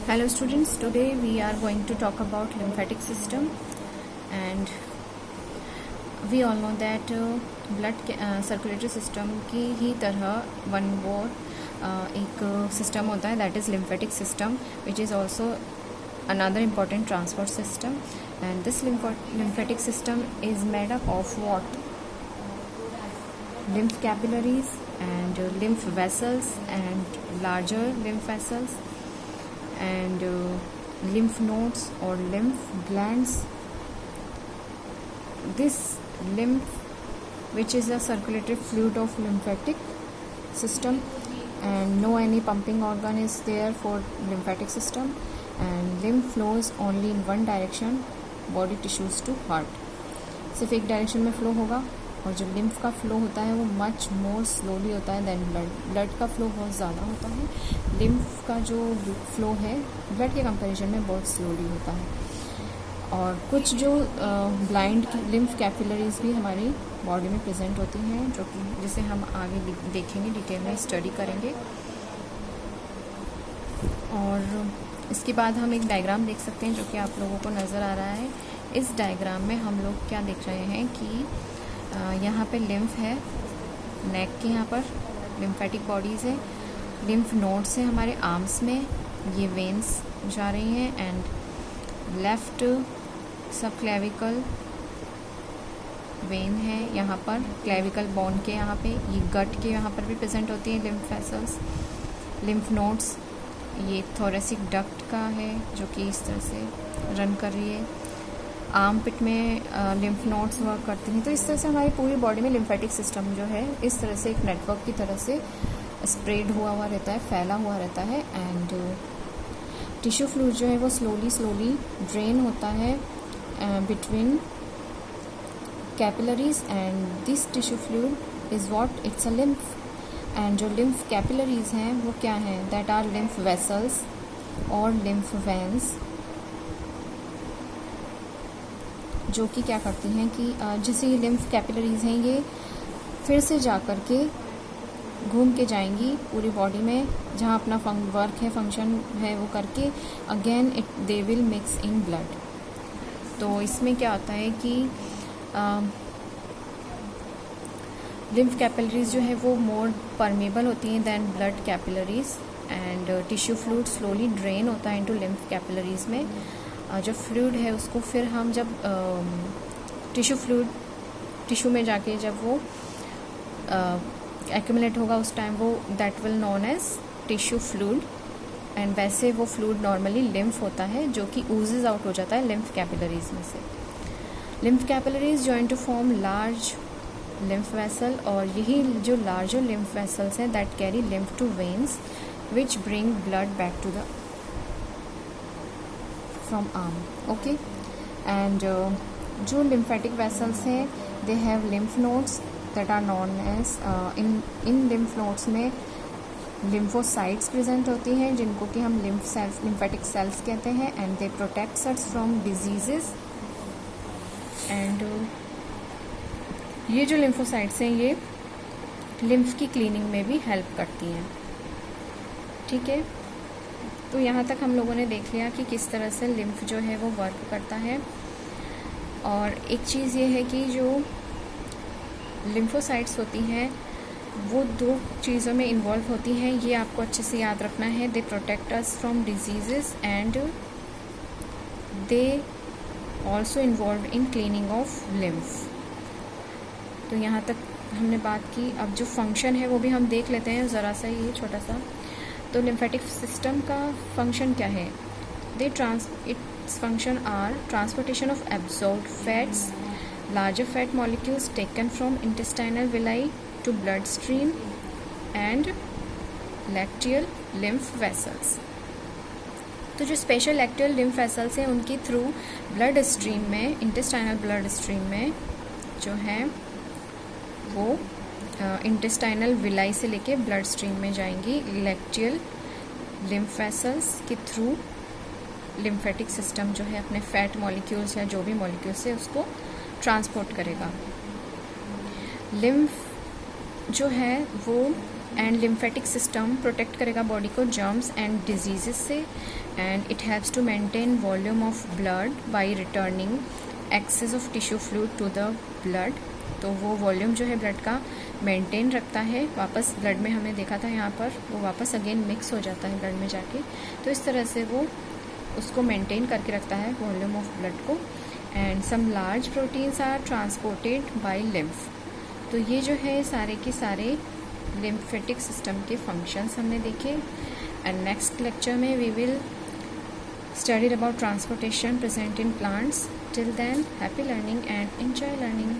Hello students, today we are going to talk about lymphatic system, and we all know that blood circulatory system की ही तरह one more एक system होता है, that is lymphatic system, which is also another important transport system. And this lymphatic system is made up of what? Lymph capillaries and lymph vessels and larger lymph vessels and lymph nodes or lymph glands. This lymph, which is a circulatory fluid of lymphatic system, and no any pumping organ is there for lymphatic system, and lymph flows only in one direction, body tissues to heart. सिर्फ एक direction में flow होगा, और जो lymph का flow होता है वो मच मोर स्लोली होता है देन ब्लड का फ्लो बहुत ज़्यादा होता है. लिम्फ का जो फ्लो है ब्लड के कंपैरिजन में बहुत स्लोली होता है. और कुछ जो ब्लाइंड लिम्फ कैपिलरीज भी हमारी बॉडी में प्रेजेंट होती हैं, जो कि जिसे हम आगे देखेंगे, डिटेल में स्टडी करेंगे. और इसके बाद हम एक डायग्राम देख सकते हैं जो कि आप लोगों को नज़र आ रहा है. इस डायग्राम में हम लोग क्या देख रहे हैं कि यहाँ पे लिम्फ है, नेक के यहाँ पर लिम्फेटिक बॉडीज़ है, लिम्फ नोड्स है हमारे आर्म्स में, ये वेन्स जा रही हैं, एंड लेफ्ट सब क्लेविकल वेन है यहाँ पर, क्लेविकल बोन के यहाँ पे, ये गट के यहाँ पर भी प्रेजेंट होती है लिम्फ वेसल्स. लिम्फ नोड्स ये थोरेसिक डक्ट का है जो कि इस तरह से रन कर रही है. आर्म पिट में लिम्फ नोड्स वर्क करती हैं. तो इस तरह से हमारी पूरी बॉडी में लिम्फेटिक सिस्टम जो है इस तरह से एक नेटवर्क की तरह से स्प्रेड हुआ रहता है, फैला हुआ रहता है. एंड टिश्यू फ्लूइड जो है वो स्लोली ड्रेन होता है between capillaries, and this tissue fluid is what? It's a lymph. And जो लिम्फ कैपिलरीज हैं वो क्या हैं? दैट आर लिम्फ वेसल्स और लिम्फ वेन्स, जो कि क्या करती हैं कि जैसे ये लिम्फ कैपिलरीज हैं ये फिर से जा कर के घूम के जाएंगी पूरी बॉडी में, जहाँ अपना वर्क है, फंक्शन है, वो करके again they will mix in blood. तो इसमें क्या होता है कि लिम्फ कैपिलरीज जो है वो मोर परमेबल होती हैं than blood capillaries, and tissue fluid slowly drain होता है इनटू लिम्फ कैपिलरीज में. जो फ्लूइड है उसको फिर हम जब टिश्यू में जाके जब वो एक्यूमुलेट होगा उस टाइम वो that will known as tissue fluid. And वैसे वो फ्लूइड नॉर्मली लिम्फ होता है जो कि ऊजेज आउट हो जाता है लिम्फ कैपिलरीज में से. Lymph capillaries join to form large lymph vessel, और यही जो लार्जर लिम्फ वेसल्स हैं that carry lymph to veins which bring blood back to the from arm. Okay, and जो lymphatic vessels हैं they have lymph nodes that are known as in lymph nodes में lymphocytes present होती हैं जिनको कि हम lymphatic cells कहते हैं, and they protect us from diseases. and ये जो lymphocytes हैं ये lymph की cleaning में भी help करती हैं. ठीक है, तो यहाँ तक हम लोगों ने देख लिया कि किस तरह से लिम्फ जो है वो वर्क करता है. और एक चीज़ ये है कि जो लिम्फोसाइट्स होती हैं वो दो चीज़ों में इन्वॉल्व होती हैं, ये आपको अच्छे से याद रखना है. They protect us from diseases and they also involve in cleaning of lymph. तो यहाँ तक हमने बात की. अब जो फंक्शन है वो भी हम देख लेते हैं ज़रा सा, ये छोटा सा. तो लिम्फेटिक सिस्टम का फंक्शन क्या है? Its function are transportation of absorbed fats, larger fat molecules taken from intestinal villi to blood stream and lacteal lymph vessels. तो जो स्पेशल लैक्टियल लिम्फ वेसल्स हैं उनकी थ्रू ब्लड स्ट्रीम में, intestinal blood stream में जो है वो intestinal villi से लेके ब्लड स्ट्रीम में जाएंगी. लैक्टियल लिम्फ वेसल्स के थ्रू लिम्फेटिक सिस्टम जो है अपने फैट मॉलिक्यूल्स या जो भी मॉलिक्यूल्स है उसको ट्रांसपोर्ट करेगा. लिम्फ जो है वो एंड लिम्फेटिक सिस्टम प्रोटेक्ट करेगा बॉडी को जर्म्स एंड डिजीजेस से, and it helps to maintain volume of blood by returning excess of tissue fluid to the blood. तो वो वॉल्यूम जो है ब्लड का मेंटेन रखता है, वापस ब्लड में हमने देखा था यहाँ पर वो वापस अगेन मिक्स हो जाता है ब्लड में जाके, तो इस तरह से वो उसको मेंटेन करके रखता है वॉल्यूम ऑफ ब्लड को। And some large proteins are transported by lymph. तो ये जो है सारे के सारे लिम्फेटिक सिस्टम के फंक्शंस हमने देखे। एंड नेक्स्ट लेक्चर में we will study about transportation present in plants. Till then happy learning and enjoy learning.